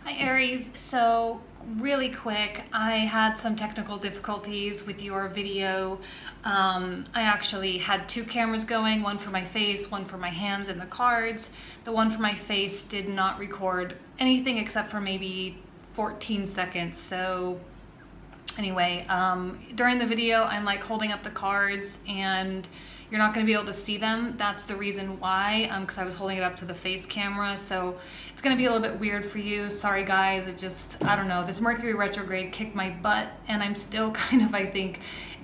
Hi Aries, so really quick, I had some technical difficulties with your video. I actually had two cameras going, one for my face, one for my hands and the cards. The one for my face did not record anything except for maybe 14 seconds. So anyway, during the video, I'm like holding up the cards and you're not going to be able to see them. That's the reason why, because I was holding it up to the face camera. So it's going to be a little bit weird for you. Sorry guys, I don't know. This Mercury retrograde kicked my butt and I'm still kind of, I think,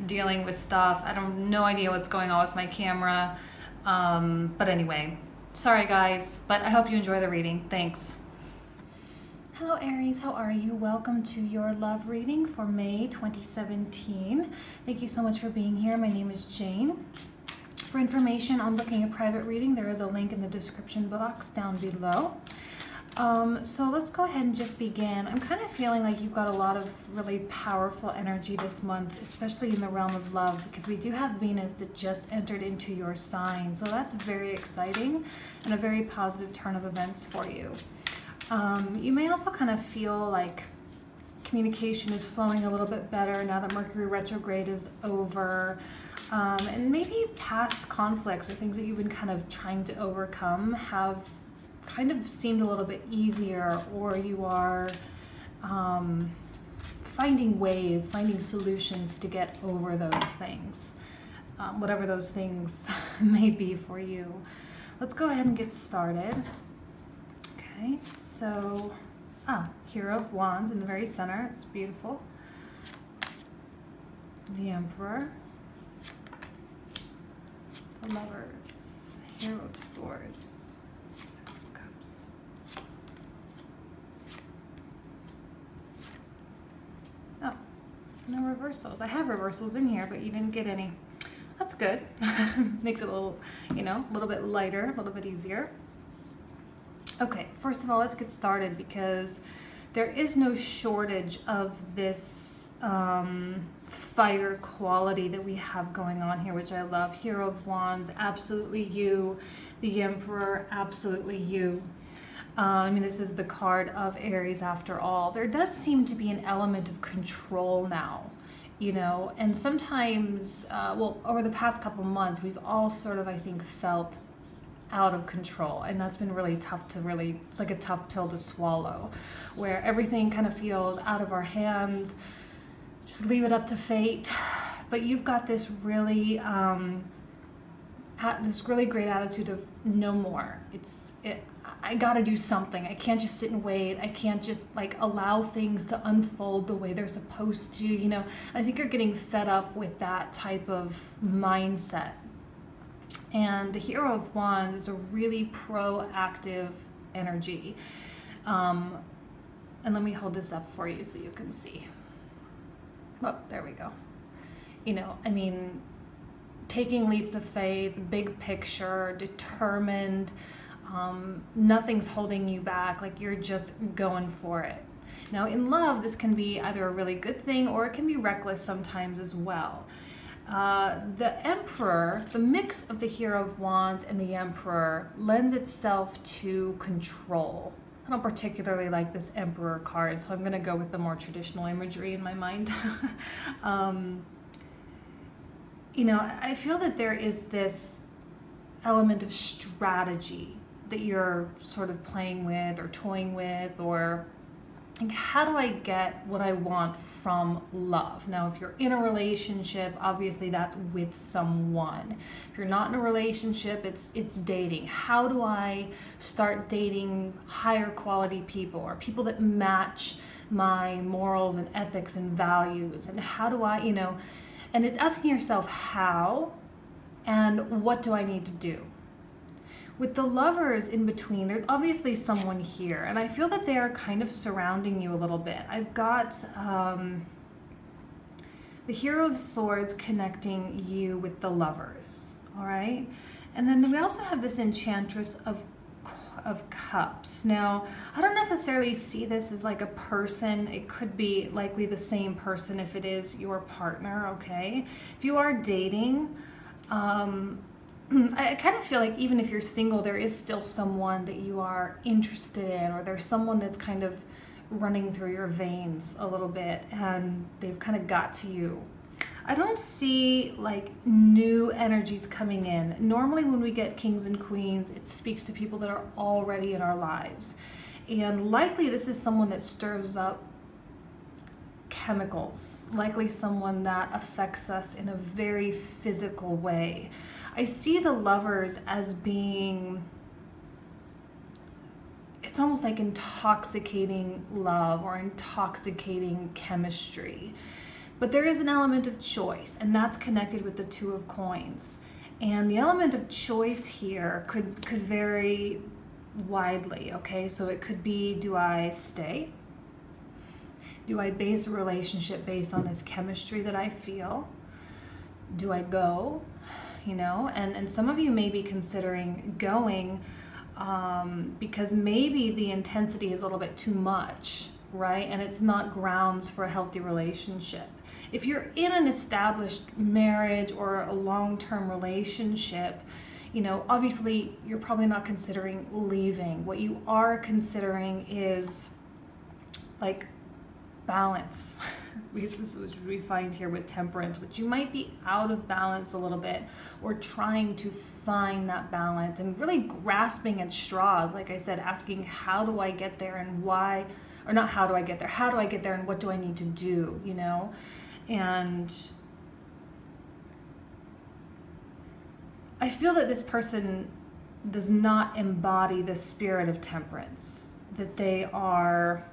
dealing with stuff. I don't no idea what's going on with my camera. But anyway, sorry guys, but I hope you enjoy the reading. Thanks. Hello Aries, how are you? Welcome to your love reading for May 2017. Thank you so much for being here. My name is Jane. For information on booking a private reading, there is a link in the description box down below. So let's go ahead and just begin. I'm kind of feeling like you've got a lot of really powerful energy this month, especially in the realm of love, because we do have Venus that just entered into your sign. So that's very exciting and a very positive turn of events for you. You may also kind of feel like communication is flowing a little bit better now that Mercury retrograde is over. And maybe past conflicts or things that you've been kind of trying to overcome have kind of seemed a little bit easier, or you are finding solutions to get over those things, whatever those things may be for you. Let's go ahead and get started. Okay, so, Hero of Wands in the very center. It's beautiful. The Emperor. The Lovers. Hero of Swords. Six of Cups. Oh, no reversals. I have reversals in here, but you didn't get any. That's good. Makes it a little, a little bit lighter, a little bit easier. Okay, first of all, let's get started because there is no shortage of this fire quality that we have going on here, which I love. Hero of Wands, absolutely you. The Emperor, absolutely you. I mean, this is the card of Aries after all. There does seem to be an element of control now, and sometimes, well, over the past couple months, we've all sort of, I think, felt out of control, and that's been really tough to it's like a tough pill to swallow, where everything kind of feels out of our hands, just leave it up to fate. But you've got this really great attitude of no more. I gotta do something. I can't just sit and wait. I can't just allow things to unfold the way they're supposed to. I think you're getting fed up with that type of mindset. And the Hero of Wands is a really proactive energy. And let me hold this up for you so you can see. Oh, there we go. I mean, taking leaps of faith, big picture, determined, nothing's holding you back, like you're just going for it. Now in love, this can be either a really good thing or it can be reckless sometimes as well. The Emperor, the mix of the Hero of Wands and the Emperor lends itself to control. I don't particularly like this Emperor card, so I'm going to go with the more traditional imagery in my mind. I feel that there is this element of strategy that you're sort of playing with or toying with, or how do I get what I want from love? Now, if you're in a relationship, obviously that's with someone. If you're not in a relationship, it's dating. How do I start dating higher quality people, or people that match my morals and ethics and values? And how do I, and it's asking yourself how and what do I need to do? With the Lovers in between, there's obviously someone here, and I feel that they are kind of surrounding you a little bit. I've got the Hero of Swords connecting you with the Lovers, all right? And then we also have this Enchantress of Cups. Now, I don't necessarily see this as like a person. It could be likely the same person if it is your partner, okay? If you are dating, I kind of feel like even if you're single, there is still someone that you are interested in, or there's someone that's kind of running through your veins a little bit, and they've kind of got to you. I don't see like new energies coming in. Normally when we get kings and queens, it speaks to people that are already in our lives. And likely this is someone that stirs up chemicals, likely someone that affects us in a very physical way. I see the Lovers as being, it's almost like intoxicating love or intoxicating chemistry. But there is an element of choice, and that's connected with the Two of Coins. And the element of choice here could vary widely, okay? So it could be, do I stay? Do I base a relationship based on this chemistry that I feel? Do I go? You know, and some of you may be considering going because maybe the intensity is a little bit too much, right? And it's not grounds for a healthy relationship. If you're in an established marriage or a long-term relationship, you know, obviously you're probably not considering leaving. What you are considering is like balance. This is what we find here with Temperance, but you might be out of balance a little bit, or trying to find that balance and really grasping at straws. Like I said, asking, how do I get there and why, or not how do I get there, how do I get there and what do I need to do, you know? And I feel that this person does not embody the spirit of temperance, that they are,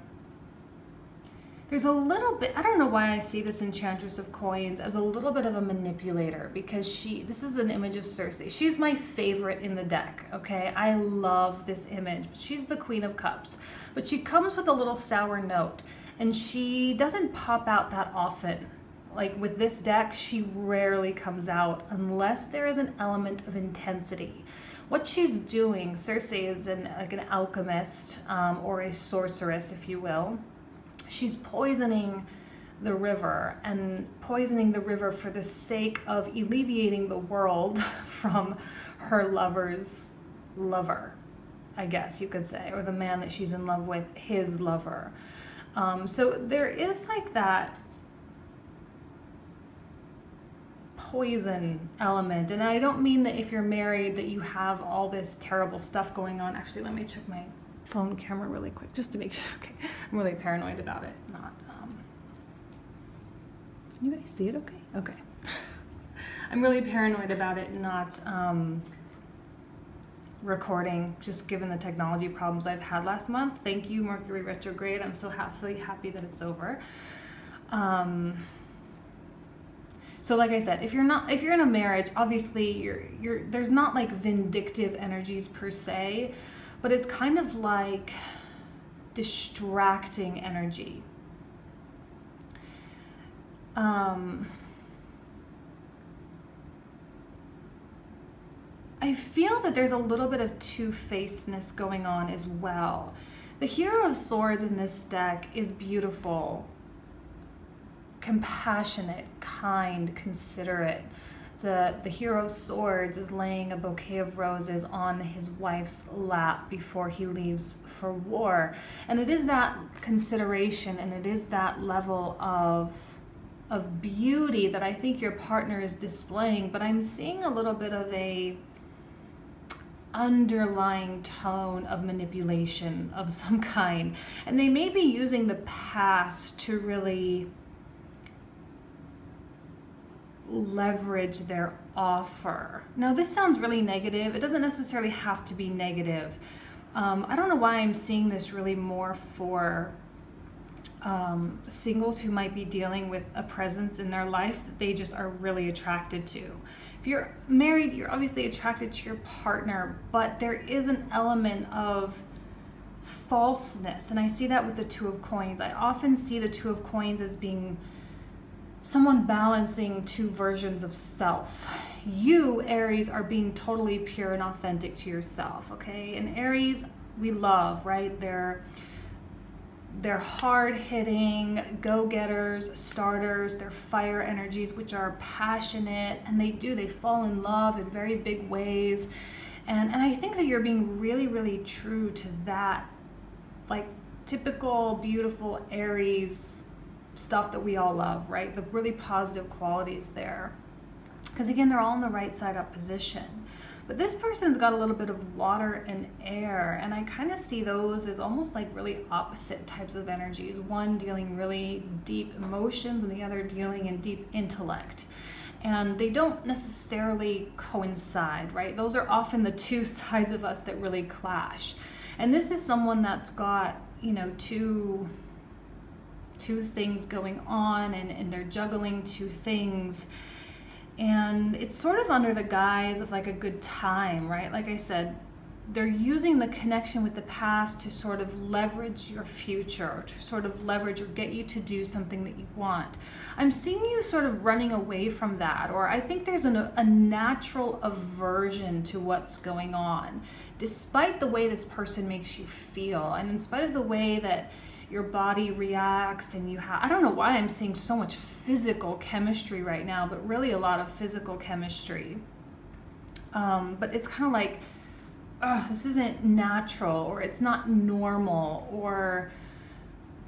there's a little bit, I don't know why I see this Enchantress of Coins as a little bit of a manipulator, because this is an image of Circe. She's my favorite in the deck, okay? I love this image. She's the Queen of Cups, but she comes with a little sour note, and she doesn't pop out that often. Like with this deck, she rarely comes out unless there is an element of intensity. What she's doing, Circe is like an alchemist or a sorceress, if you will. She's poisoning the river, and poisoning the river for the sake of alleviating the world from her lover's lover, I guess you could say, or the man that she's in love with, his lover. So there is like that poison element, and I don't mean that if you're married that you have all this terrible stuff going on. Actually, let me check my phone camera really quick just to make sure. Okay, I'm really paranoid about it. Not can you guys see it? Okay. I'm really paranoid about it not recording, just given the technology problems I've had last month. Thank you, Mercury retrograde. I'm so happy that it's over. So like I said, if you're in a marriage, obviously there's not like vindictive energies per se, but it's kind of like distracting energy. I feel that there's a little bit of two-facedness going on as well. The Hero of Swords in this deck is beautiful, compassionate, kind, considerate. The Hero of Swords is laying a bouquet of roses on his wife's lap before he leaves for war. And it is that consideration, and it is that level of beauty that I think your partner is displaying, but I'm seeing a little bit of a underlying tone of manipulation of some kind. And they may be using the past to really leverage their offer. Now this sounds really negative. It doesn't necessarily have to be negative. I don't know why I'm seeing this really more for singles who might be dealing with a presence in their life that they just are really attracted to. If you're married, you're obviously attracted to your partner, but there is an element of falseness, and I see that with the Two of Coins. I often see the Two of Coins as being someone balancing two versions of self. You, Aries, are being totally pure and authentic to yourself, okay? And Aries, we love, right? They're hard-hitting, go-getters, starters, they're fire energies, which are passionate, and they fall in love in very big ways. And I think that you're being really, really true to that, like, typical, beautiful Aries stuff that we all love, right? The really positive qualities there. Because again, they're all in the right side up position. But this person's got a little bit of water and air, and I kind of see those as almost like really opposite types of energies. One dealing really deep emotions and the other dealing in deep intellect. And they don't necessarily coincide, right? Those are often the two sides of us that really clash. And this is someone that's got, you know, two things going on, and they're juggling two things. And it's sort of under the guise of like a good time, right? Like I said, they're using the connection with the past to sort of leverage your future, or to sort of leverage or get you to do something that you want. I'm seeing you sort of running away from that, or I think there's a natural aversion to what's going on, despite the way this person makes you feel, and in spite of the way that your body reacts, and you have, I don't know why I'm seeing so much physical chemistry right now, but really a lot of physical chemistry. But it's kind of like, this isn't natural, or it's not normal, or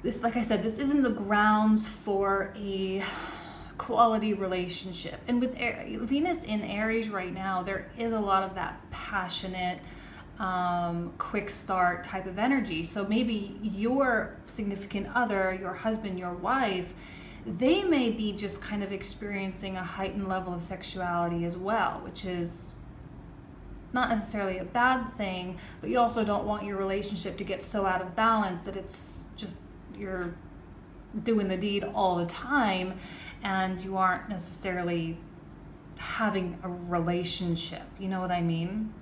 this, like I said, this isn't the grounds for a quality relationship. And with Venus in Aries right now, there is a lot of that passionate, quick start type of energy. So maybe your significant other, your husband, your wife, they may be just kind of experiencing a heightened level of sexuality as well, which is not necessarily a bad thing, but you also don't want your relationship to get so out of balance that it's just you're doing the deed all the time and you aren't necessarily having a relationship. You know what I mean?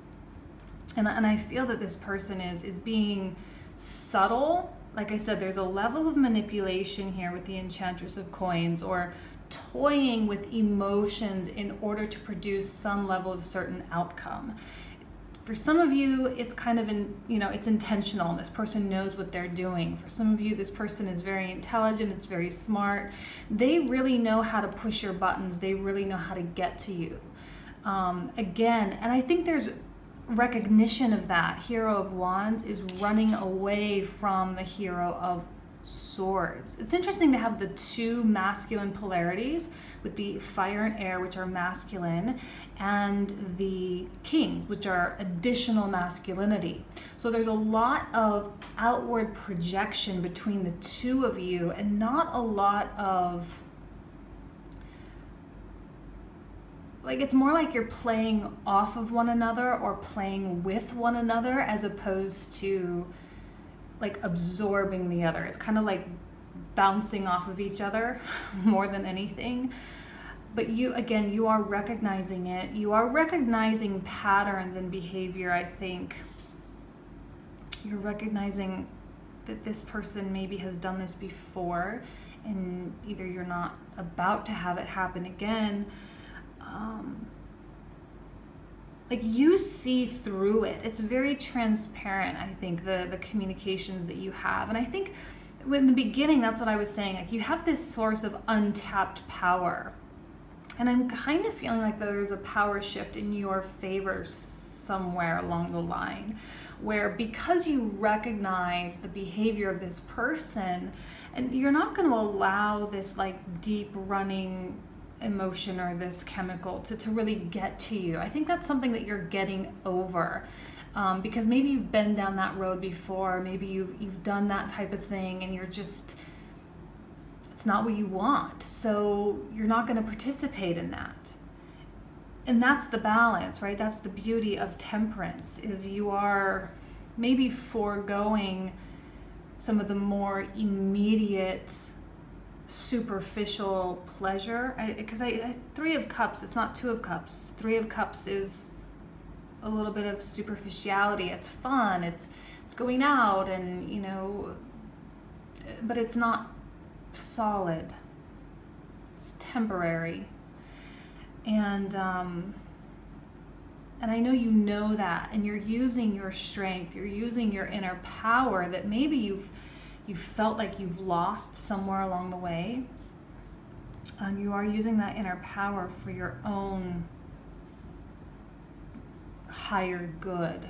And I feel that this person is being subtle. Like I said, there's a level of manipulation here with the Enchantress of Coins, or toying with emotions in order to produce some level of certain outcome. For some of you, it's kind of it's intentional, and this person knows what they're doing. For some of you, this person is very intelligent, it's very smart. They really know how to push your buttons. They really know how to get to you. Again, and I think there's recognition of that. Hero of Wands is running away from the Hero of Swords. It's interesting to have the two masculine polarities with the fire and air, which are masculine, and the kings, which are additional masculinity. So there's a lot of outward projection between the two of you, and not a lot of, like, it's more like you're playing off of one another or playing with one another, as opposed to like absorbing the other. It's kind of like bouncing off of each other more than anything. But you, again, you are recognizing it. You are recognizing patterns and behavior, I think. You're recognizing that this person maybe has done this before, and either you're not about to have it happen again. Like, you see through it. It's very transparent, I think, the communications that you have. And I think in the beginning, that's what I was saying. Like, you have this source of untapped power. And I'm kind of feeling like there's a power shift in your favor somewhere along the line, where because you recognize the behavior of this person, and you're not going to allow this like deep running emotion or this chemical to really get to you. I think that's something that you're getting over, because maybe you've been down that road before. Maybe you've done that type of thing, and you're just, it's not what you want, so you're not going to participate in that. And that's the balance, right? That's the beauty of temperance, is you are maybe foregoing some of the more immediate, superficial pleasure. Because Three of Cups, it's not Two of Cups. Three of Cups is a little bit of superficiality. It's fun, it's going out, and but it's not solid. It's temporary. And I know you know that, and you're using your strength, you're using your inner power that maybe you felt like you've lost somewhere along the way. And you are using that inner power for your own higher good.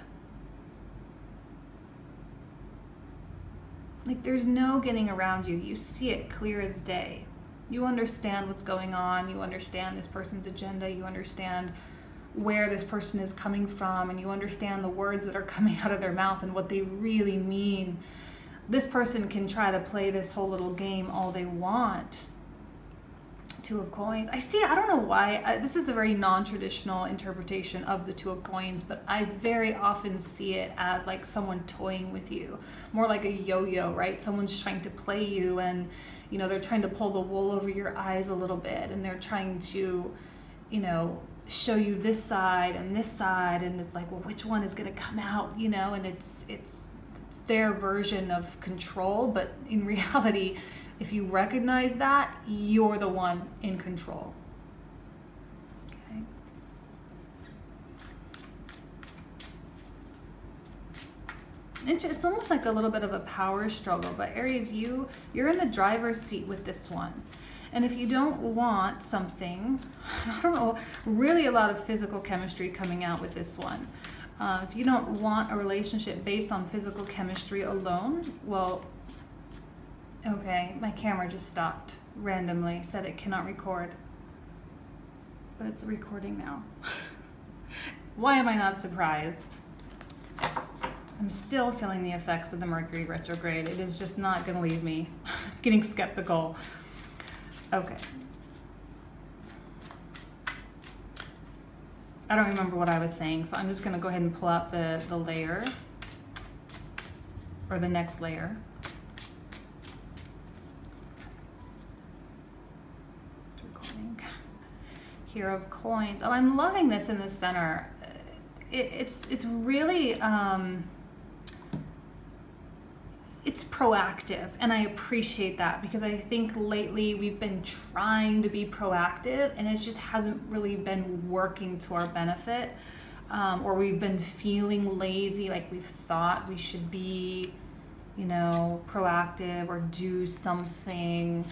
Like there's no getting around you. You see it clear as day. You understand what's going on. You understand this person's agenda. You understand where this person is coming from, and you understand the words that are coming out of their mouth and what they really mean. This person can try to play this whole little game all they want. Two of Coins. I don't know why. This is a very non-traditional interpretation of the Two of Coins, but I very often see it as like someone toying with you. More like a yo-yo, right? Someone's trying to play you, and you know, they're trying to pull the wool over your eyes a little bit, and they're trying to, you know, show you this side, and it's like, well, which one is going to come out, you know? And it's their version of control, but in reality, if you recognize that, you're the one in control. Okay. It's almost like a little bit of a power struggle, but Aries, you're in the driver's seat with this one. And if you don't want something, I don't know, really a lot of physical chemistry coming out with this one. If you don't want a relationship based on physical chemistry alone, well, okay, my camera just stopped randomly, said it cannot record, but it's recording now. Why am I not surprised? I'm still feeling the effects of the Mercury retrograde. It is just not going to leave me. I'm getting skeptical. Okay. I don't remember what I was saying, so I'm just going to go ahead and pull out the layer, or the next layer. Here of Coins. Oh, I'm loving this in the center. It's really it's proactive, and I appreciate that, because I think lately we've been trying to be proactive and it just hasn't really been working to our benefit, or we've been feeling lazy, like we've thought we should be, you know, proactive or do something.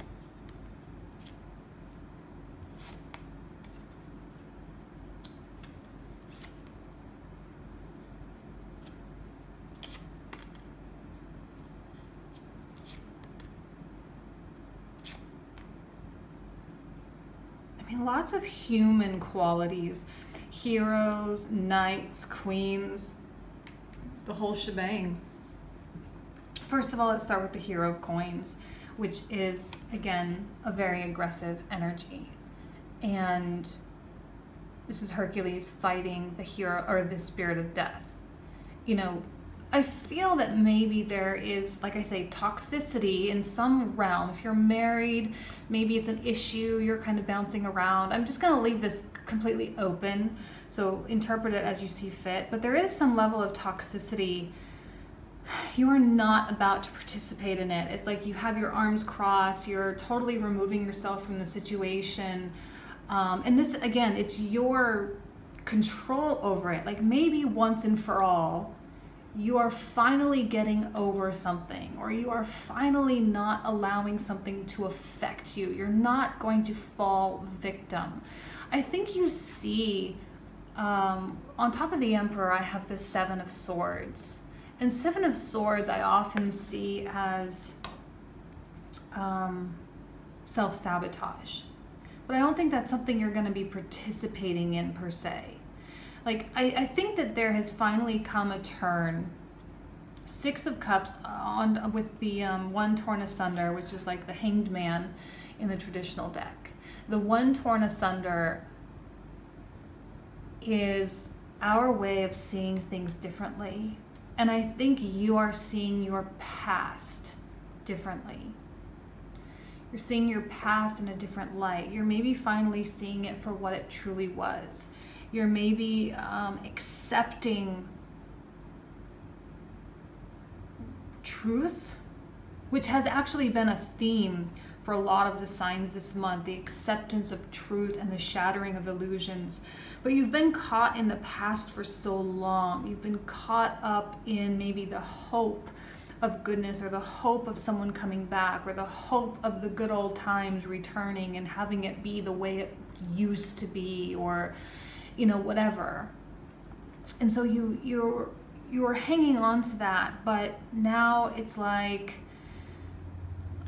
Lots of human qualities, heroes, knights, queens, the whole shebang. First of all, let's start with the Hero of Coins, which is, again, a very aggressive energy. And this is Hercules fighting the hero, or the spirit of death. You know, I feel that maybe there is, like I say, toxicity in some realm. If you're married, maybe it's an issue, you're kind of bouncing around. I'm just going to leave this completely open, so interpret it as you see fit. But there is some level of toxicity. You are not about to participate in it. It's like you have your arms crossed, you're totally removing yourself from the situation. And this, again, it's your control over it. Like maybe once and for all, you are finally getting over something, or you are finally not allowing something to affect you. You're not going to fall victim. I think you see, on top of the Emperor, I have the Seven of Swords. And Seven of Swords I often see as self-sabotage. But I don't think that's something you're going to be participating in per se. Like, I think that there has finally come a turn. Six of Cups on with the one torn asunder, which is like the Hanged Man in the traditional deck. The one torn asunder is our way of seeing things differently. And I think you are seeing your past differently. You're seeing your past in a different light. You're maybe finally seeing it for what it truly was. You're maybe accepting truth, which has actually been a theme for a lot of the signs this month, the acceptance of truth and the shattering of illusions. But you've been caught in the past for so long. You've been caught up in maybe the hope of goodness, or the hope of someone coming back, or the hope of the good old times returning and having it be the way it used to be, or you know, whatever. And so you're hanging on to that, but now it's like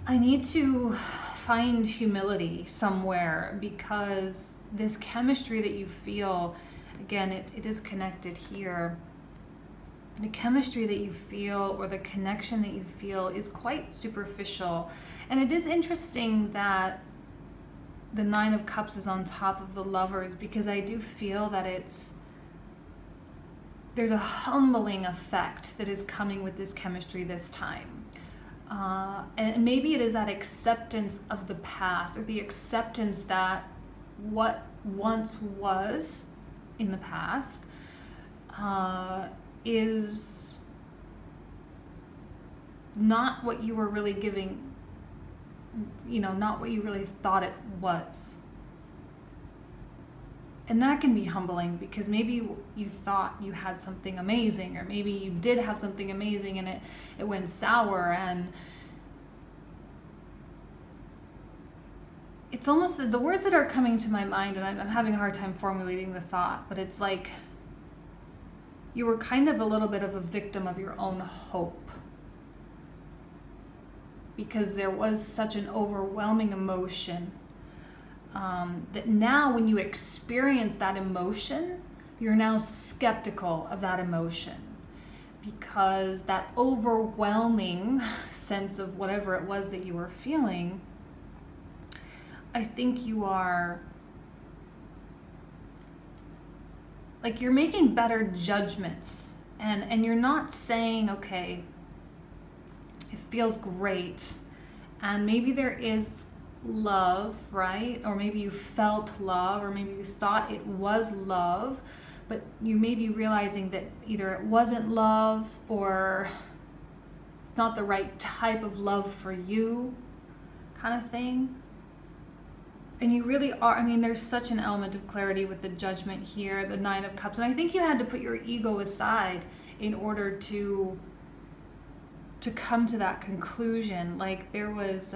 I need to find humility somewhere, because this chemistry that you feel, again, it is connected here. The chemistry that you feel, or the connection that you feel, is quite superficial. And it is interesting that the Nine of Cups is on top of the Lovers, because I do feel that there's a humbling effect that is coming with this chemistry this time. And maybe it is that acceptance of the past, or the acceptance that what once was in the past is not what you were really giving, not what you really thought it was. And that can be humbling, because maybe you thought you had something amazing, or maybe you did have something amazing and it went sour. And it's almost, the words that are coming to my mind, and I'm having a hard time formulating the thought, but it's like you were kind of a little bit of a victim of your own hope, because there was such an overwhelming emotion. That now when you experience that emotion, you're now skeptical of that emotion, because that overwhelming sense of whatever it was that you were feeling, I think you are, like, you're making better judgments, and you're not saying, okay, it feels great, and maybe there is love, right? Or maybe you felt love, or maybe you thought it was love, but you may be realizing that either it wasn't love, or not the right type of love for you, kind of thing. And you really are, there's such an element of clarity with the Judgment here, the Nine of Cups. And I think you had to put your ego aside in order to come to that conclusion. Like, there was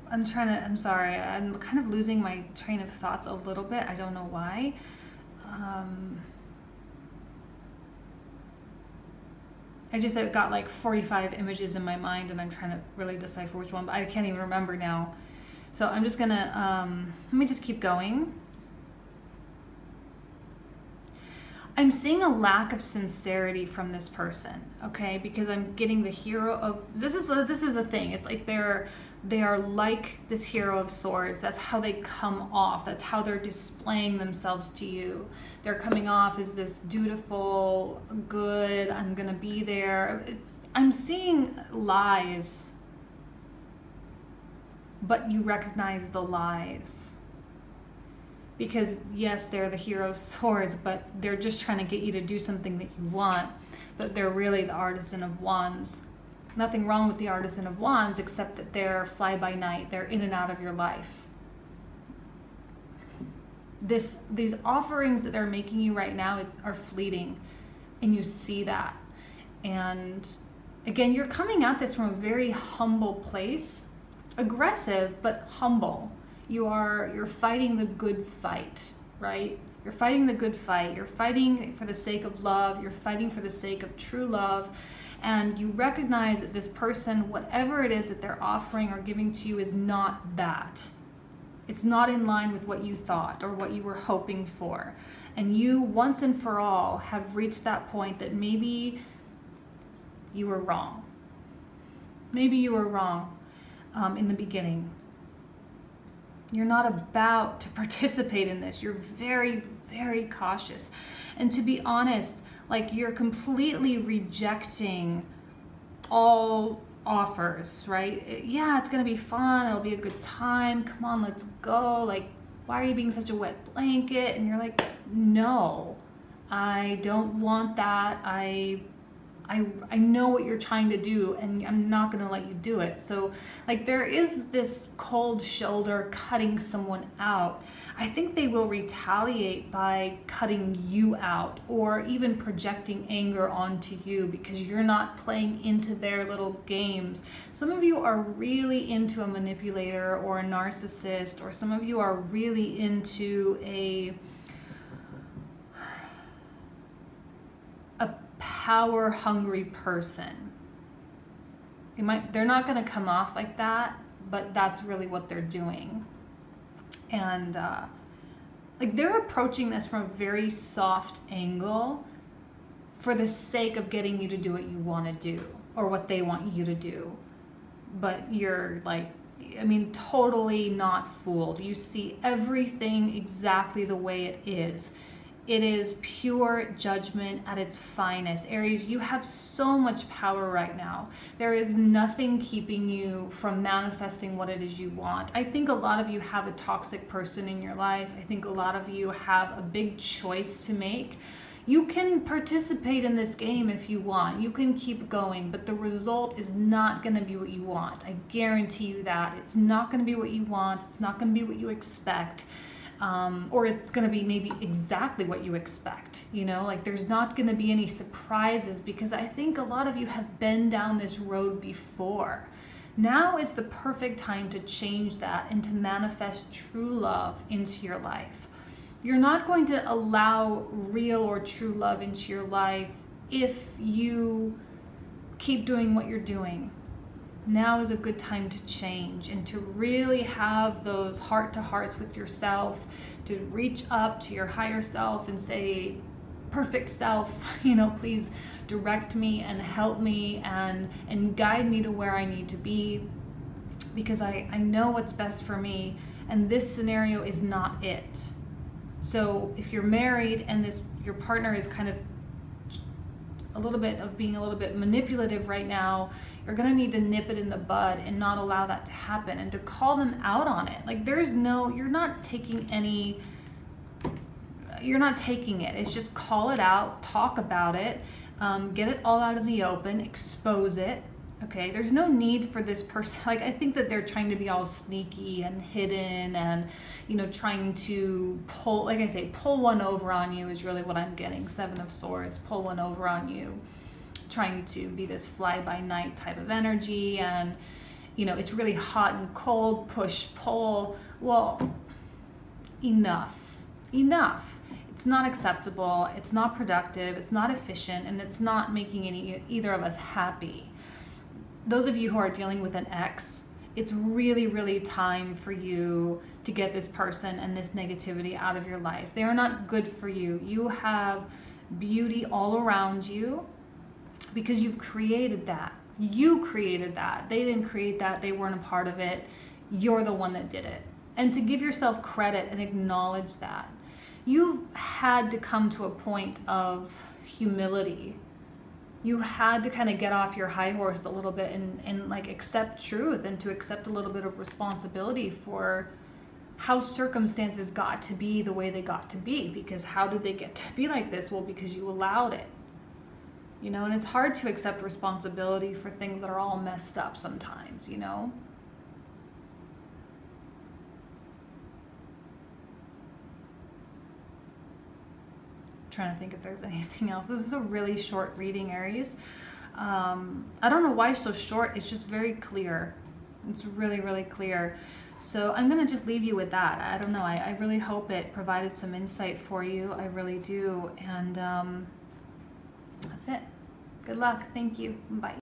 I'm sorry, I'm kind of losing my train of thoughts a little bit. I don't know why. I just got like 45 images in my mind, and I'm trying to really decipher which one, but I can't even remember now. So I'm just gonna, let me just keep going. I'm seeing a lack of sincerity from this person, okay? Because I'm getting the Hero of, this is the thing. It's like they are like this Hero of Swords. That's how they come off. That's how they're displaying themselves to you. They're coming off as this dutiful, good, I'm gonna be there. I'm seeing lies, but you recognize the lies. Because yes, they're the Hero of Swords, but they're just trying to get you to do something that you want. But they're really the Artisan of Wands. Nothing wrong with the Artisan of Wands, except that they're fly by night. They're in and out of your life. These offerings that they're making you right now are fleeting, and you see that. And again, you're coming at this from a very humble place, aggressive but humble. You're fighting the good fight, right? You're fighting the good fight. You're fighting for the sake of love. You're fighting for the sake of true love. And you recognize that this person, whatever it is that they're offering or giving to you, is not that. It's not in line with what you thought or what you were hoping for. And you, once and for all, have reached that point that maybe you were wrong. Maybe you were wrong in the beginning. You're not about to participate in this. You're very, very cautious. And to be honest, like, you're completely rejecting all offers, right? Yeah, it's gonna be fun. It'll be a good time. Come on, let's go. Like, why are you being such a wet blanket? And you're like, no, I don't want that. I know what you're trying to do, and I'm not going to let you do it. So, like, there is this cold shoulder cutting someone out. I think they will retaliate by cutting you out, or even projecting anger onto you because you're not playing into their little games. Some of you are really into a manipulator or a narcissist, or some of you are really into power hungry person. They're not going to come off like that, but that's really what they're doing. And like they're approaching this from a very soft angle for the sake of getting you to do what you want to do or what they want you to do. But you're like, I mean, totally not fooled. You see everything exactly the way it is. It is pure judgment at its finest. Aries, you have so much power right now. There is nothing keeping you from manifesting what it is you want. I think a lot of you have a toxic person in your life. I think a lot of you have a big choice to make. You can participate in this game if you want. You can keep going, but the result is not going to be what you want. I guarantee you that. It's not going to be what you want. It's not going to be what you expect. Or it's going to be maybe exactly what you expect, you know, like there's not going to be any surprises, because I think a lot of you have been down this road before. Now is the perfect time to change that and to manifest true love into your life. You're not going to allow real or true love into your life if you keep doing what you're doing. Now is a good time to change and to really have those heart-to-hearts with yourself, to reach up to your higher self and say, perfect self, you know, please direct me and help me and guide me to where I need to be, because I know what's best for me, and this scenario is not it. So if you're married and your partner is kind of being a little bit manipulative right now, you're going to need to nip it in the bud and not allow that to happen, and to call them out on it. Like you're not taking it. It's just call it out, talk about it, get it all out in the open, expose it. Okay, there's no need for this person. Like, I think that they're trying to be all sneaky and hidden and, you know, trying to pull, like I say, pull one over on you is really what I'm getting. 7 of Swords, pull one over on you, trying to be this fly-by-night type of energy. And, you know, it's really hot and cold, push, pull. Well, enough. It's not acceptable. It's not productive. It's not efficient, and it's not making either of us happy. Those of you who are dealing with an ex, it's really, really time for you to get this person and this negativity out of your life. They are not good for you. You have beauty all around you because you've created that. You created that. They didn't create that. They weren't a part of it. You're the one that did it. And to give yourself credit and acknowledge that. You've had to come to a point of humility. You had to kind of get off your high horse a little bit and like accept truth, and to accept a little bit of responsibility for how circumstances got to be the way they got to be. Because how did they get to be like this? Well, because you allowed it. You know, and it's hard to accept responsibility for things that are all messed up sometimes, you know? Trying to think if there's anything else. This is a really short reading, Aries. I don't know why it's so short. It's just very clear. It's really, really clear. So I'm going to just leave you with that. I don't know. I really hope it provided some insight for you. I really do. And that's it. Good luck. Thank you. Bye.